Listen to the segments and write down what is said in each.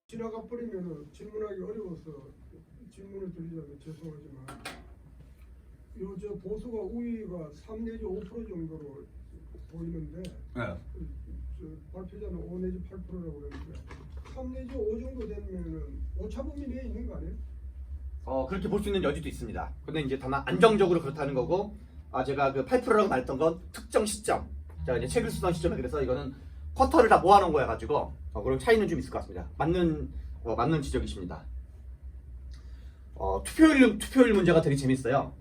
지나가 버리면 질문하기 어려워서 질문을 드리자면 죄송하지만 저 보수가 우위가 3 내지 5% 정도로 보이는데 네. 발표자는 5 내지 8%라고 그러는데 3 내지 5 정도 되면은 오차범위 내에 있는 거 아니에요? 그렇게 볼 수 있는 여지도 있습니다. 근데 이제 다만 안정적으로 그렇다는 거고, 제가 그 8%라고 말했던 건 특정 시점, 제가 이제 책을 쓰던 시점에 그래서 이거는 쿼터를 다 모아놓은 거여 가지고 그런 차이는 좀 있을 것 같습니다. 맞는 지적이십니다. 투표율 문제가 되게 재밌어요.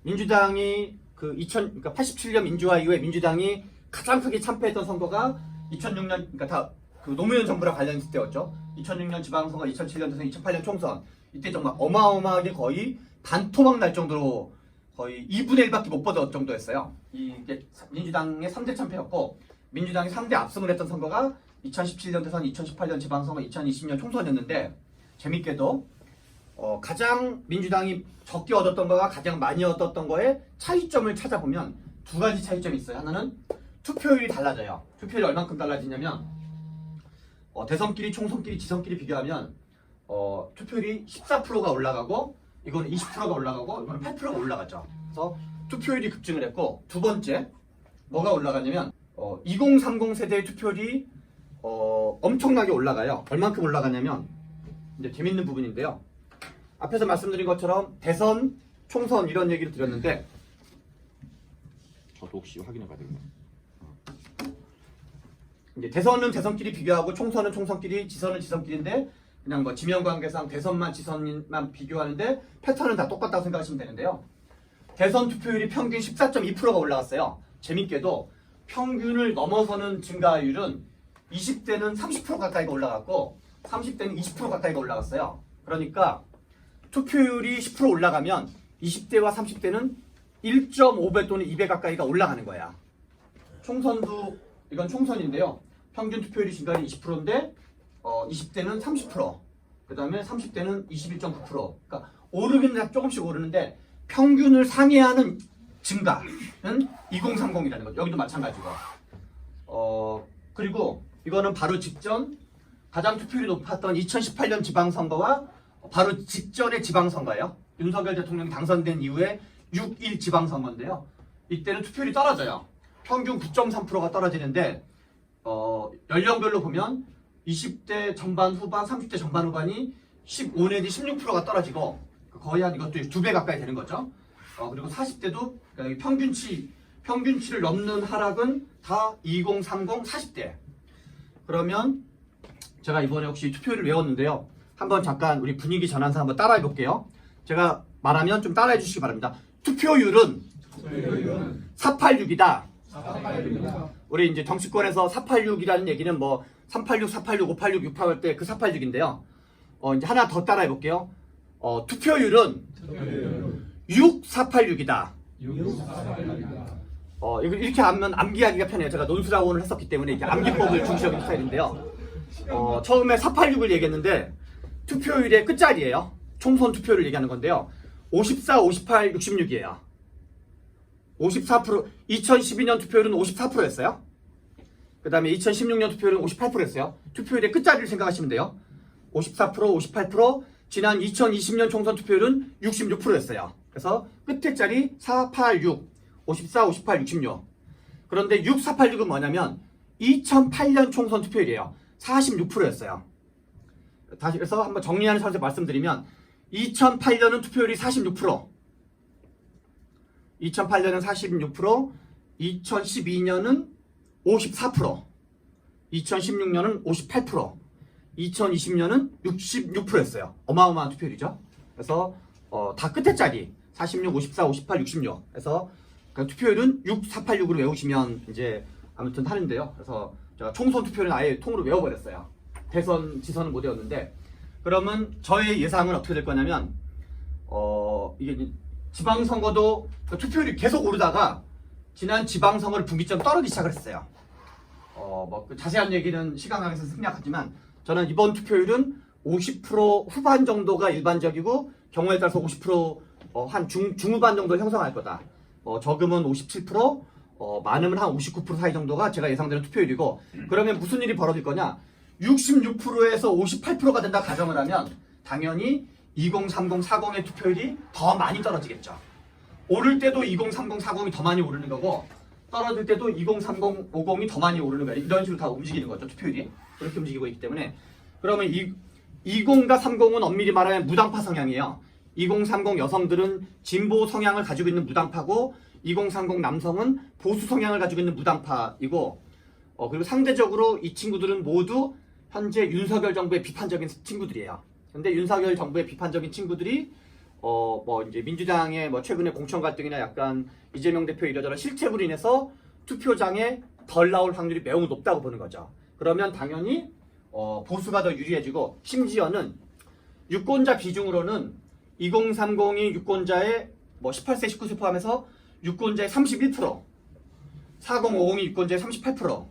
민주당이 그러니까 87년 민주화 이후에 민주당이 가장 크게 참패했던 선거가 2006년, 그러니까 다 그 노무현 정부랑 관련있을 때였죠. 2006년 지방선거, 2007년 대선, 2008년 총선. 이때 정말 어마어마하게 거의 반토막 날 정도로 거의 2분의 1밖에 못 받을 정도였어요. 이게 민주당의 3대 참패였고, 민주당이 3대 압승을 했던 선거가 2017년 대선, 2018년 지방선거, 2020년 총선이었는데, 재밌게도 가장 민주당이 적게 얻었던 거와 가장 많이 얻었던 거에 차이점을 찾아보면 두 가지 차이점이 있어요. 하나는 투표율이 달라져요. 투표율이 얼만큼 달라지냐면 대선끼리, 총선끼리, 지선끼리 비교하면 투표율이 14%가 올라가고 이거는 20%가 올라가고 이거는 8%가 올라가죠. 그래서 투표율이 급증을 했고, 두 번째 뭐가 올라가냐면 2030 세대의 투표율이 엄청나게 올라가요. 얼만큼 올라가냐면 이제 재밌는 부분인데요. 앞에서 말씀드린 것처럼 대선, 총선 이런 얘기를 드렸는데 저도 혹시 확인해 봐야 되겠네요. 이제 대선은 대선끼리 비교하고 총선은 총선끼리, 지선은 지선끼리인데 그냥 뭐 지명관계상 대선만 지선만 비교하는데 패턴은 다 똑같다고 생각하시면 되는데요. 대선 투표율이 평균 14.2%가 올라갔어요. 재밌게도 평균을 넘어서는 증가율은 20대는 30% 가까이가 올라갔고 30대는 20% 가까이가 올라갔어요. 그러니까 투표율이 10% 올라가면 20대와 30대는 1.5배 또는 2배 가까이가 올라가는 거야. 총선도 이건 총선인데요. 평균 투표율이 증가율이 20%인데 20대는 30%, 그 다음에 30대는 21.9%. 그러니까 오르긴 조금씩 오르는데 평균을 상회하는 증가는 2030이라는 거죠. 여기도 마찬가지고. 그리고 이거는 바로 직전 가장 투표율이 높았던 2018년 지방선거와 바로 직전의 지방선거예요. 윤석열 대통령이 당선된 이후에 6.1 지방선거인데요. 이때는 투표율이 떨어져요. 평균 9.3%가 떨어지는데 연령별로 보면 20대 전반 후반, 30대 전반 후반이 15 내지 16%가 떨어지고 거의 한 이것도 2배 가까이 되는 거죠. 그리고 40대도 평균치를 넘는 하락은 다 2030, 40대. 그러면 제가 이번에 혹시 투표율을 외웠는데요. 한번 잠깐 우리 분위기 전환상 한번 따라해 볼게요. 제가 말하면 좀 따라해 주시기 바랍니다. 투표율은 486이다. 우리 이제 정치권에서 486이라는 얘기는 뭐 386, 486, 586, 686 때 그 486인데요. 이제 하나 더 따라해 볼게요. 투표율은 6486이다. 이렇게 하면 암기하기가 편해요. 제가 논술학원을 했었기 때문에 이게 암기법을 중시하는 스타일인데요. 처음에 486을 얘기했는데 투표율의 끝자리예요. 총선 투표율을 얘기하는 건데요. 54, 58, 66이에요. 54%, 2012년 투표율은 54%였어요. 그 다음에 2016년 투표율은 58%였어요. 투표율의 끝자리를 생각하시면 돼요. 54%, 58%, 지난 2020년 총선 투표율은 66%였어요. 그래서 끝에 자리 4, 8, 6, 54, 58, 66. 그런데 6, 4, 8, 6은 뭐냐면 2008년 총선 투표율이에요. 46%였어요. 다시 그래서 한번 정리하는 차원에서 말씀드리면 2008년은 투표율이 46%, 2008년은 46%, 2012년은 54%, 2016년은 58%, 2020년은 66%였어요. 어마어마한 투표율이죠. 그래서 다 끝에 자리 46, 54, 58, 66. 그래서 투표율은 6, 4, 8, 6으로 외우시면 이제 아무튼 하는데요. 그래서 제가 총선 투표율은 아예 통으로 외워버렸어요. 대선, 지선은 못 외웠는데, 그러면 저의 예상은 어떻게 될 거냐면 이게 지방선거도 투표율이 계속 오르다가 지난 지방선거를 분기점 떨어지기 시작을 했어요. 그 자세한 얘기는 시간 관계에서 생략하지만 저는 이번 투표율은 50% 후반 정도가 일반적이고 경우에 따라서 50% 한 중후반 정도 형성할 거다. 적으면 57%, 많으면 한 59% 사이 정도가 제가 예상되는 투표율이고, 그러면 무슨 일이 벌어질 거냐? 66%에서 58%가 된다 가정을 하면 당연히 2030, 40의 투표율이 더 많이 떨어지겠죠. 오를 때도 2030, 40이 더 많이 오르는 거고, 떨어질 때도 2030, 50이 더 많이 오르는 거예요. 이런 식으로 다 움직이는 거죠, 투표율이. 그렇게 움직이고 있기 때문에. 그러면 20과 30은 엄밀히 말하면 무당파 성향이에요. 2030 여성들은 진보 성향을 가지고 있는 무당파고, 2030 남성은 보수 성향을 가지고 있는 무당파이고, 그리고 상대적으로 이 친구들은 모두 현재 윤석열 정부의 비판적인 친구들이에요. 근데 윤석열 정부의 비판적인 친구들이 이제 민주당의 최근에 공천 갈등이나 약간 이재명 대표 이러저런 실책으로 인해서 투표장에 덜 나올 확률이 매우 높다고 보는 거죠. 그러면 당연히 보수가 더 유리해지고, 심지어는 유권자 비중으로는 2030이 유권자의 18세, 19세 포함해서 유권자의 31%, 4050이 유권자의 38%,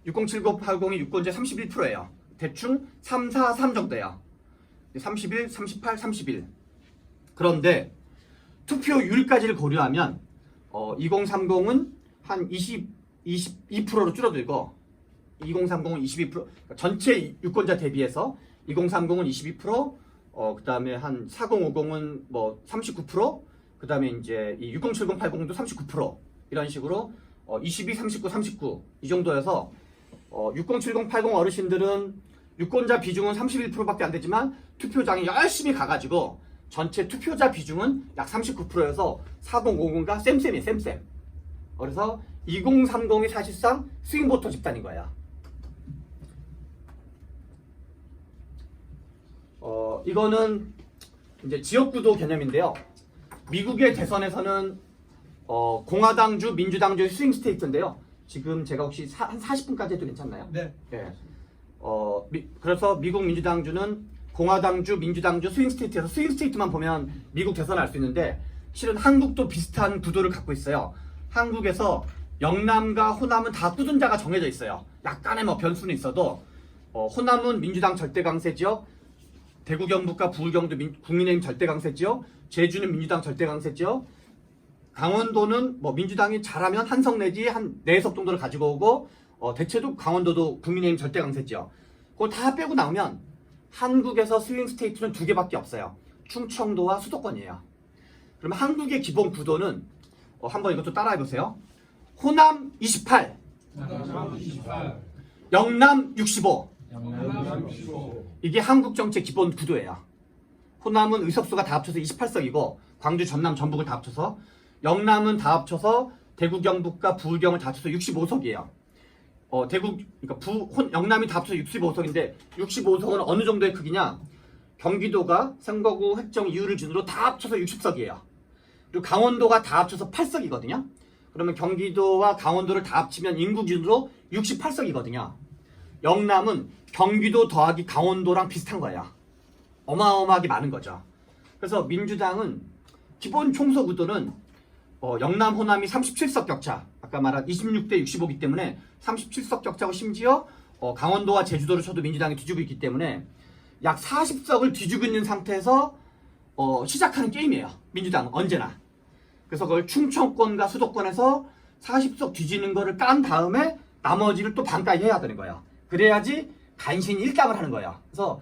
6070, 80이 유권자의 31%예요. 대충 3, 4, 3 정도예요. 31, 38, 31. 그런데 투표율까지를 고려하면 2030은 한 22%로 줄어들고, 2030은 22%, 그러니까 전체 유권자 대비해서 2030은 22%, 그 다음에 한 4050은 39%, 그 다음에 이제 이 6070, 80도 39%, 이런 식으로 22, 39, 39 이 정도여서 6070, 80 어르신들은 유권자 비중은 31%밖에 안 되지만 투표장에 열심히 가가지고 전체 투표자 비중은 약 39%여서 4050과 쌤쌤이에요, 쌤쌤. 그래서 2030이 사실상 스윙보터 집단인 거야. 이거는 이제 지역구도 개념인데요. 미국의 대선에서는 공화당주, 민주당주의 스윙 스테이트인데요. 지금 제가 혹시 한 40분까지 해도 괜찮나요? 네. 네. 그래서 미국 민주당주는 공화당주, 민주당주, 스윙 스테이트에서 스윙 스테이트만 보면 미국 대선을 알 수 있는데, 실은 한국도 비슷한 구도를 갖고 있어요. 한국에서 영남과 호남은 다 꾸준자가 정해져 있어요. 약간의 변수는 있어도 호남은 민주당 절대 강세 지역, 대구 경북과 부울 경도 국민의힘 절대 강세 지역, 제주는 민주당 절대 강세 지역, 강원도는 민주당이 잘하면 한 석 내지 한 4석 정도를 가지고 오고, 대체도 강원도도 국민의힘 절대 강세 지역. 그걸 다 빼고 나오면 한국에서 스윙 스테이트는 2개밖에 없어요. 충청도와 수도권이에요. 그럼 한국의 기본 구도는 한번 이것도 따라해보세요. 호남 28, 영남 65. 이게 한국 정치의 기본 구도예요. 호남은 의석수가 다 합쳐서 28석이고, 광주, 전남, 전북을 다 합쳐서, 영남은 다 합쳐서 대구, 경북과 부울경을 다 합쳐서 65석이에요. 영남이 다 합쳐서 65석인데 65석은 어느 정도의 크기냐? 경기도가 선거구 획정 이유를 기준으로 다 합쳐서 60석이에요. 그리고 강원도가 다 합쳐서 8석이거든요. 그러면 경기도와 강원도를 다 합치면 인구 기준으로 68석이거든요. 영남은 경기도 더하기 강원도랑 비슷한 거예요. 어마어마하게 많은 거죠. 그래서 민주당은 기본 총서 구도는 영남, 호남이 37석 격차, 아까 말한 26대 65이기 때문에 37석 격차고, 심지어 강원도와 제주도를 쳐도 민주당이 뒤지고 있기 때문에 약 40석을 뒤지고 있는 상태에서 시작하는 게임이에요. 민주당은 언제나. 그래서 그걸 충청권과 수도권에서 40석 뒤지는 거를 깐 다음에 나머지를 또 반까지 해야 되는 거예요. 그래야지 간신히 일당을 하는 거예요. 그래서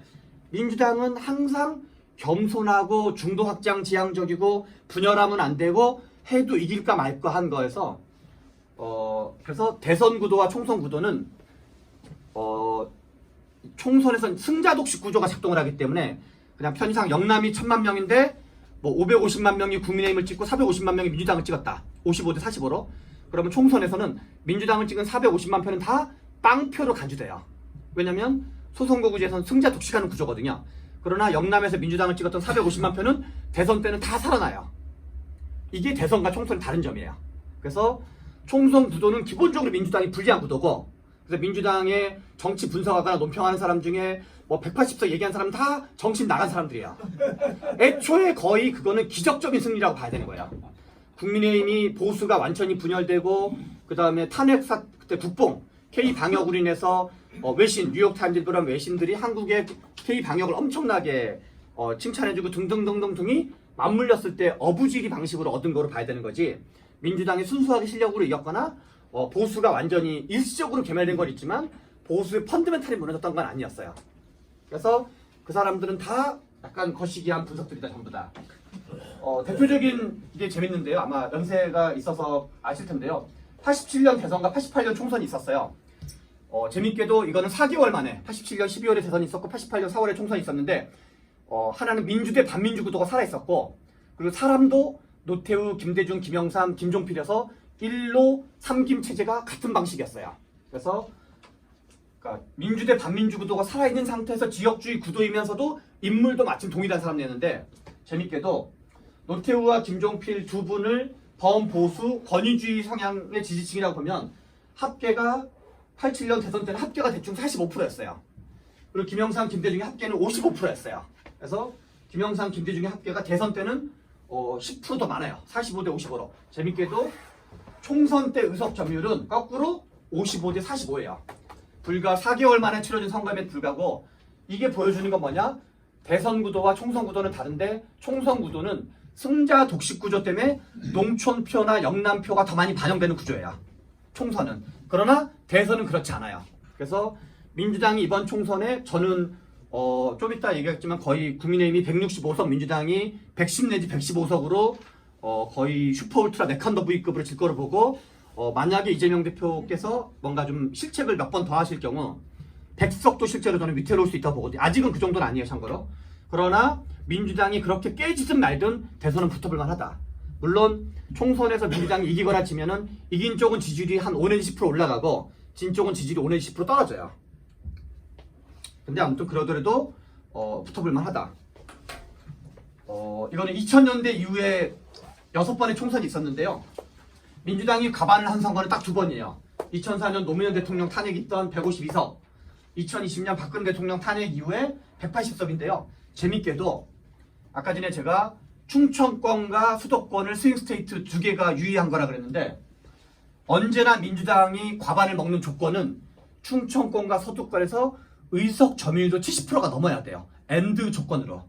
민주당은 항상 겸손하고 중도 확장 지향적이고 분열하면 안 되고 해도 이길까 말까 한 거에서 그래서 대선 구도와 총선 구도는 총선에서는 승자 독식 구조가 작동을 하기 때문에 그냥 편의상 영남이 1000만 명인데 550만 명이 국민의힘을 찍고 450만 명이 민주당을 찍었다. 55대 45로. 그러면 총선에서는 민주당을 찍은 450만 표는 다 빵표로 간주돼요. 왜냐면 소선거구제에서는 승자 독식하는 구조거든요. 그러나 영남에서 민주당을 찍었던 450만 표는 대선 때는 다 살아나요. 이게 대선과 총선의 다른 점이에요. 그래서 총선 구도는 기본적으로 민주당이 불리한 구도고, 그래서 민주당의 정치 분석하거나 논평하는 사람 중에 180석 얘기한 사람은 다 정신 나간 사람들이에요. 애초에 거의 그거는 기적적인 승리라고 봐야 되는 거예요. 국민의힘이 보수가 완전히 분열되고, 그 다음에 탄핵사 그때 국뽕 K 방역으로 인해서 외신 뉴욕타임즈 그런 외신들이 한국의 K 방역을 엄청나게 칭찬해주고 등등등등 등이 맞물렸을 때 어부지리 방식으로 얻은 거로 봐야 되는 거지, 민주당이 순수하게 실력으로 이겼거나 보수가 완전히 일시적으로 괴멸된 건 있지만 보수의 펀드멘탈이 무너졌던 건 아니었어요. 그래서 그 사람들은 다 약간 거시기한 분석들이다 전부 다. 대표적인 게 재밌는데요. 아마 연세가 있어서 아실 텐데요. 87년 대선과 88년 총선이 있었어요. 재밌게도 이거는 4개월 만에 87년 12월에 대선이 있었고 88년 4월에 총선이 있었는데 하나는 민주 대 반민주 구도가 살아있었고 그리고 사람도 노태우, 김대중, 김영삼, 김종필이어서 1로 3김 체제가 같은 방식이었어요. 그래서 그러니까 민주 대 반민주 구도가 살아있는 상태에서 지역주의 구도이면서도 인물도 마침 동일한 사람이었는데 재밌게도 노태우와 김종필 두 분을 범보수 권위주의 성향의 지지층이라고 보면 합계가 87년 대선 때는 합계가 대충 45%였어요. 그리고 김영삼, 김대중의 합계는 55%였어요. 그래서 김영삼, 김대중의 합계가 대선 때는 10% 더 많아요. 45대 55로. 재밌게도 총선 때 의석 점유율은 거꾸로 55대 45예요. 불과 4개월 만에 치러진 선거임에도 불구하고 이게 보여주는 건 뭐냐? 대선 구도와 총선 구도는 다른데 총선 구도는 승자 독식 구조 때문에 농촌표나 영남표가 더 많이 반영되는 구조예요. 총선은. 그러나 대선은 그렇지 않아요. 그래서 민주당이 이번 총선에 저는 좀 이따 얘기했지만 거의 국민의힘이 165석, 민주당이 110 내지 115석으로 거의 슈퍼울트라 네칸더 V급으로 질 거로 보고 만약에 이재명 대표께서 뭔가 좀 실책을 몇 번 더 하실 경우 100석도 실제로 저는 위태로울 수 있다고 보거든요. 아직은 그 정도는 아니에요, 참고로. 그러나 민주당이 그렇게 깨지든 말든 대선은 붙어볼 만하다. 물론 총선에서 민주당이 이기거나 지면은 이긴 쪽은 지지율이 한 5 내지 10% 올라가고 진 쪽은 지지율이 5 내지 10% 떨어져요. 근데 아무튼 그러더라도 붙어볼 만하다. 이거는 2000년대 이후에 6번의 총선이 있었는데요. 민주당이 과반을 한 선거는 딱 2번이에요. 2004년 노무현 대통령 탄핵이 있던 152석, 2020년 박근혜 대통령 탄핵 이후에 180석인데요. 재밌게도 아까 전에 제가 충청권과 수도권을 스윙 스테이트 2개가 유의한 거라 그랬는데 언제나 민주당이 과반을 먹는 조건은 충청권과 서도권에서 의석 점유율도 70%가 넘어야 돼요. 엔드 조건으로.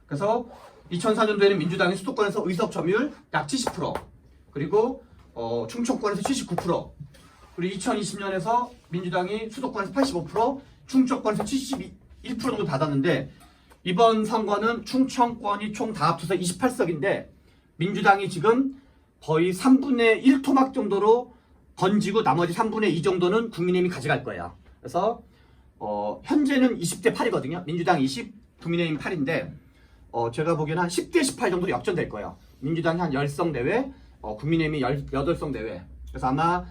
그래서 2004년도에는 민주당이 수도권에서 의석 점유율 약 70%, 그리고 충청권에서 79%, 그리고 2020년에서 민주당이 수도권에서 85%, 충청권에서 71% 정도 받았는데 이번 선거는 충청권이 총 다 합쳐서 28석인데 민주당이 지금 거의 3분의 1 토막 정도로 건지고 나머지 3분의 2 정도는 국민의힘이 가져갈 거예요. 그래서 현재는 20대 8이거든요. 민주당 20, 국민의힘 8인데 제가 보기에는 한 10대 18 정도로 역전될 거예요. 민주당이 한 10석 내외, 국민의힘이 18석 내외. 그래서 아마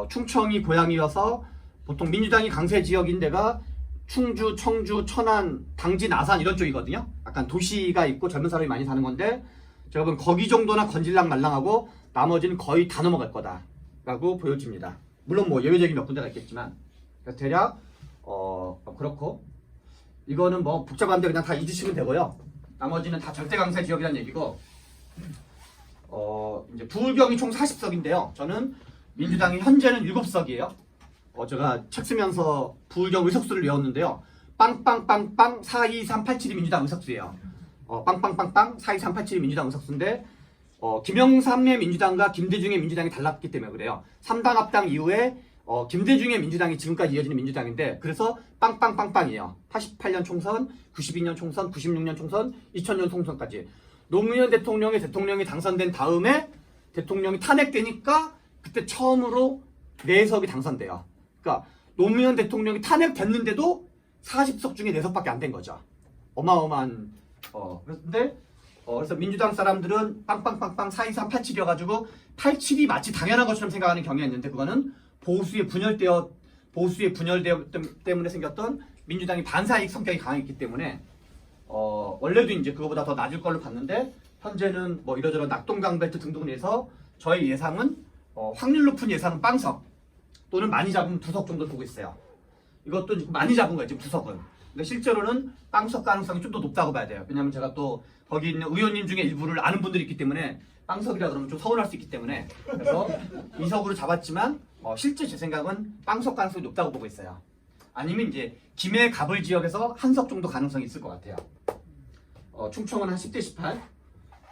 충청이 고향이어서 보통 민주당이 강세 지역인 데가 충주, 청주, 천안, 당진, 아산 이런 쪽이거든요. 약간 도시가 있고 젊은 사람이 많이 사는 건데 제가 보면 거기 정도나 건질랑 말랑하고 나머지는 거의 다 넘어갈 거다라고 보여집니다. 물론 뭐 예외적인 몇 군데가 있겠지만 대략 그렇고 이거는 뭐 복잡한데 그냥 다 잊으시면 되고요. 나머지는 다 절대 강세 지역이라는 얘기고 이제 부울경이 총 40석인데요. 저는 민주당이 현재는 7석이에요. 제가 책 쓰면서 부울경 의석수를 외웠는데요. 빵빵빵빵 42387이 민주당 의석수예요. 빵빵빵빵 42387이 민주당 의석수인데 김영삼의 민주당과 김대중의 민주당이 달랐기 때문에 그래요. 3당 합당 이후에 김대중의 민주당이 지금까지 이어지는 민주당인데 그래서 빵빵빵빵이에요. 88년 총선, 92년 총선, 96년 총선, 2000년 총선까지. 노무현 대통령이 당선된 다음에 대통령이 탄핵되니까 그때 처음으로 4석이 당선돼요. 그러니까 노무현 대통령이 탄핵됐는데도 40석 중에 4석밖에 안 된 거죠. 어마어마한 그런데 그래서 민주당 사람들은 빵빵빵빵 42387이어가지고 87이 마치 당연한 것처럼 생각하는 경향이 있는데 그거는 보수의 분열 때문에 생겼던 민주당이 반사이익 성격이 강했기 때문에 원래도 이제 그거보다 더 낮을 걸로 봤는데 현재는 뭐 이러저러 낙동강벨트 등등을 해서 저의 예상은 확률 높은 예상은 빵석 또는 많이 잡으면 2석 정도 보고 있어요. 이것도 많이 잡은 거예요, 지금 2석은. 근데 실제로는 빵석 가능성이 좀 더 높다고 봐야 돼요. 왜냐하면 제가 또 거기 있는 의원님 중에 일부를 아는 분들이 있기 때문에 빵석이라 그러면 좀 서운할 수 있기 때문에 그래서 2석으로 잡았지만 실제 제 생각은 빵석 가능성이 높다고 보고 있어요. 아니면 이제 김해 갑을 지역에서 한 석 정도 가능성이 있을 것 같아요. 충청은 한 10대 18.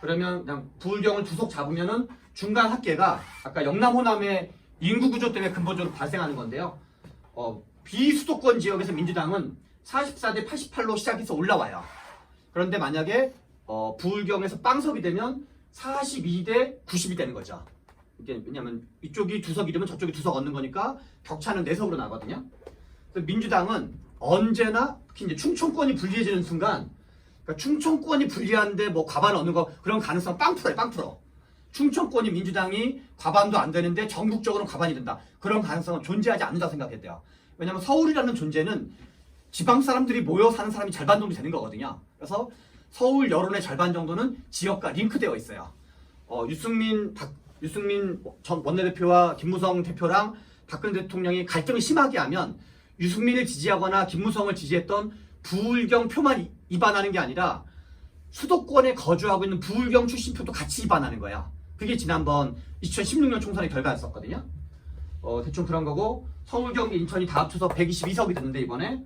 그러면 그냥 부울경을 2석 잡으면은 중간 합계가 아까 영남 호남의 인구 구조 때문에 근본적으로 발생하는 건데요. 비수도권 지역에서 민주당은 44대 88로 시작해서 올라와요. 그런데 만약에 부울경에서 빵석이 되면 42대 90이 되는 거죠. 이게 왜냐면 이쪽이 두 석 잃으면 저쪽이 두 석 얻는 거니까 격차는 4석으로 나거든요. 그래서 민주당은 언제나 특히 이제 충청권이 불리해지는 순간, 그러니까 충청권이 불리한데 뭐 과반 얻는 거 그런 가능성 빵 풀어요, 빵 풀어. 충청권이 민주당이 과반도 안 되는데 전국적으로 과반이 된다. 그런 가능성은 존재하지 않는다고 생각했대요. 왜냐면 서울이라는 존재는 지방 사람들이 모여 사는 사람이 절반 정도 되는 거거든요. 그래서 서울 여론의 절반 정도는 지역과 링크되어 있어요. 유승민 전 원내대표와 김무성 대표랑 박근혜 대통령이 갈등을 심하게 하면 유승민을 지지하거나 김무성을 지지했던 부울경 표만 입안하는 게 아니라 수도권에 거주하고 있는 부울경 출신 표도 같이 입안하는 거야. 그게 지난번 2016년 총선의 결과였었거든요. 대충 그런 거고, 서울, 경기, 인천이 다 합쳐서 122석이 됐는데 이번에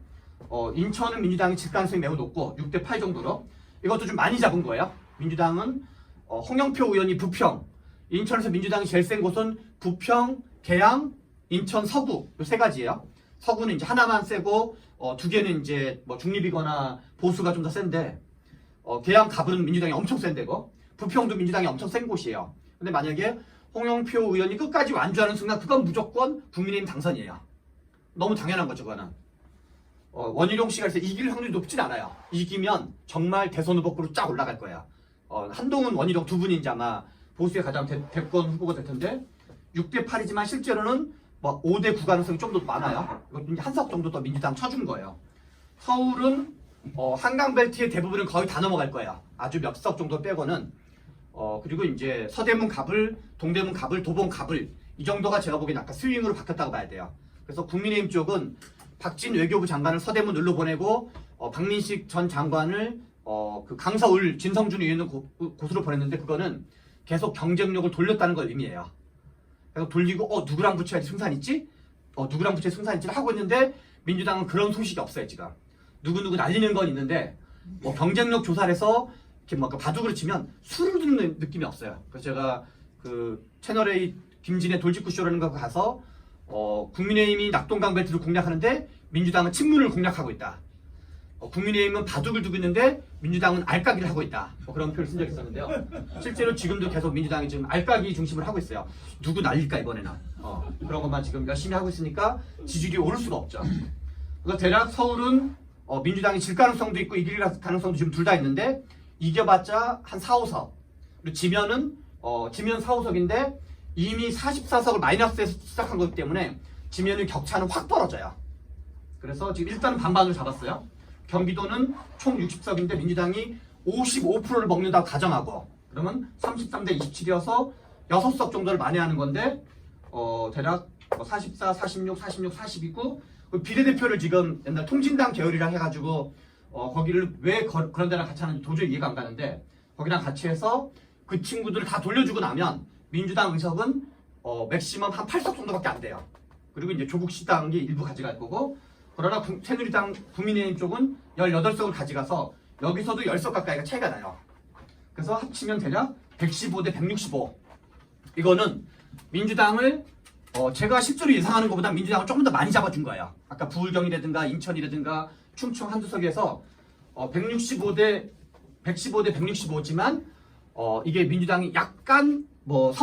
인천은 민주당이 질 가능성이 매우 높고 6대 8 정도로 이것도 좀 많이 잡은 거예요. 민주당은 홍영표 의원이 부평, 인천에서 민주당이 제일 센 곳은 부평, 계양, 인천, 서구 이 세 가지예요. 서구는 이제 하나만 세고 두 개는 이제 뭐 중립이거나 보수가 좀 더 센데, 계양 갑은 민주당이 엄청 센 데고 부평도 민주당이 엄청 센 곳이에요. 근데 만약에 홍영표 의원이 끝까지 완주하는 순간 그건 무조건 국민의힘 당선이에요. 너무 당연한 거죠, 그거는. 원희룡 씨가 그래서 이길 확률이 높진 않아요. 이기면 정말 대선 후보급으로 쫙 올라갈 거야. 한동훈, 원희룡 두 분이 이제 아마 보수의 가장 대권 후보가 될 텐데 6대 8이지만 실제로는 뭐 5대 9 가능성이 좀 더 많아요. 한석 정도 더 민주당 쳐준 거예요. 서울은 한강벨트의 대부분은 거의 다 넘어갈 거예요. 아주 몇 석 정도 빼고는. 그리고 이제 서대문 갑을, 동대문 갑을, 도봉 갑을 이 정도가 제가 보기엔 아까 스윙으로 바뀌었다고 봐야 돼요. 그래서 국민의힘 쪽은 박진 외교부 장관을 서대문 눌러 보내고 박민식 전 장관을 그 강서울 진성준 의원은 곳으로 보냈는데 그거는 계속 경쟁력을 돌렸다는 걸 의미해요. 그래서 돌리고 누구랑 붙여야지 승산 있지? 누구랑 붙여야 승산 있지? 하고 있는데 민주당은 그런 소식이 없어요 지금. 누구 날리는 건 있는데 뭐 경쟁력 조사를 해서 이렇게 뭐 바둑으로 치면 술을 듣는 느낌이 없어요. 그래서 제가 그 채널A 김진의 돌직구쇼라는 거 가서 국민의힘이 낙동강 벨트를 공략하는데 민주당은 친문을 공략하고 있다. 국민의힘은 바둑을 두고 있는데 민주당은 알까기를 하고 있다. 뭐 그런 표현을 쓴 적이 있었는데요. 실제로 지금도 계속 민주당이 지금 알까기 중심을 하고 있어요. 누구 날릴까 이번에는. 그런 것만 지금 열심히 하고 있으니까 지지율이 오를 수가 없죠. 그래서 대략 서울은 민주당이 질 가능성도 있고 이길 가능성도 지금 둘 다 있는데 이겨봤자 한 4, 5석. 그리고 지면 4, 5석인데 이미 44석을 마이너스에서 시작한 거기 때문에 지면은 격차는 확 벌어져요. 그래서 지금 일단은 반반을 잡았어요. 경기도는 총 60석인데 민주당이 55%를 먹는다고 가정하고 그러면 33대 27이어서 6석 정도를 만회하는 건데 대략 44, 46, 46, 42고 비례대표를 지금 옛날 통진당 계열이랑 해가지고 거기를 왜 그런 데랑 같이 하는지 도저히 이해가 안 가는데 거기랑 같이 해서 그 친구들을 다 돌려주고 나면 민주당 의석은 맥시멈 한 8석 정도밖에 안 돼요. 그리고 이제 조국시당이 일부 가져갈 거고 그러나 새누리당 국민의힘 쪽은 18석을 가져가서 여기서도 10석 가까이가 차이가 나요. 그래서 합치면 대략 115대 165. 이거는 민주당을 제가 실제로 예상하는 것보다 민주당을 조금 더 많이 잡아준 거예요. 아까 부울경이라든가 인천이라든가 충청 한두 석에서 115대 165지만 이게 민주당이 약간 뭐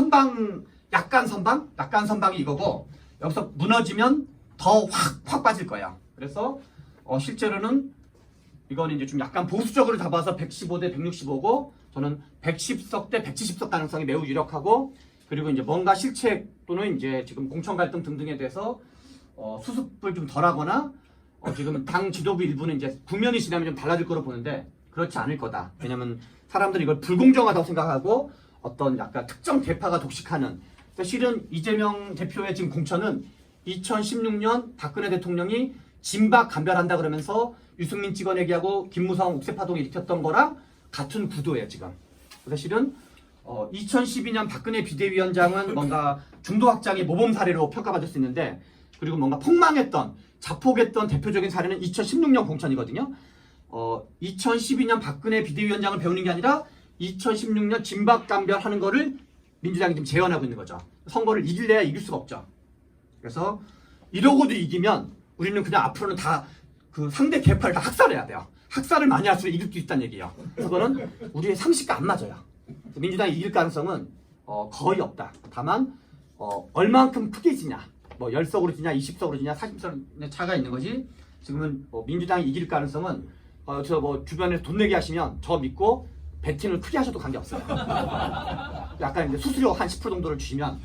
약간 선방이 이거고 여기서 무너지면 더 확 빠질 거야. 그래서 실제로는 이거는 이제 좀 약간 보수적으로 잡아서 115대 165고 저는 110석 대 170석 가능성이 매우 유력하고 그리고 이제 뭔가 실책 또는 이제 지금 공천 갈등 등등에 대해서 수습을 좀 덜하거나 지금 당 지도부 일부는 이제 국면이 지나면 좀 달라질 거로 보는데 그렇지 않을 거다. 왜냐면 사람들이 이걸 불공정하다고 생각하고 어떤 약간 특정 대파가 독식하는. 실은 이재명 대표의 지금 공천은 2016년 박근혜 대통령이 진박 감별한다 그러면서 유승민 찍어내기하고 김무성 옥새파동 일으켰던 거랑 같은 구도예요 지금. 그래서 실은 2012년 박근혜 비대위원장은 뭔가 중도 확장의 모범 사례로 평가받을 수 있는데 그리고 뭔가 폭망했던 자폭했던 대표적인 사례는 2016년 공천이거든요. 2012년 박근혜 비대위원장을 배우는 게 아니라 2016년 진박 감별하는 거를 민주당이 지금 재현하고 있는 거죠. 선거를 이길래야 이길 수가 없죠. 그래서 이러고도 이기면 우리는 그냥 앞으로는 다 그 상대 개파를 다 학살해야 돼요. 학살을 많이 할수록 이길 수 있다는 얘기예요. 그래서 그거는 우리의 상식과 안 맞아요. 민주당이 이길 가능성은 거의 없다. 다만 얼만큼 크게 지냐, 뭐 10석으로 지냐, 20석으로 지냐, 40석의 차가 있는 거지. 지금은 민주당이 이길 가능성은 저 뭐 주변에서 돈 내게 하시면 저 믿고 베팅을 크게 하셔도 관계없어요. 약간 이제 수수료 한 10% 정도를 주시면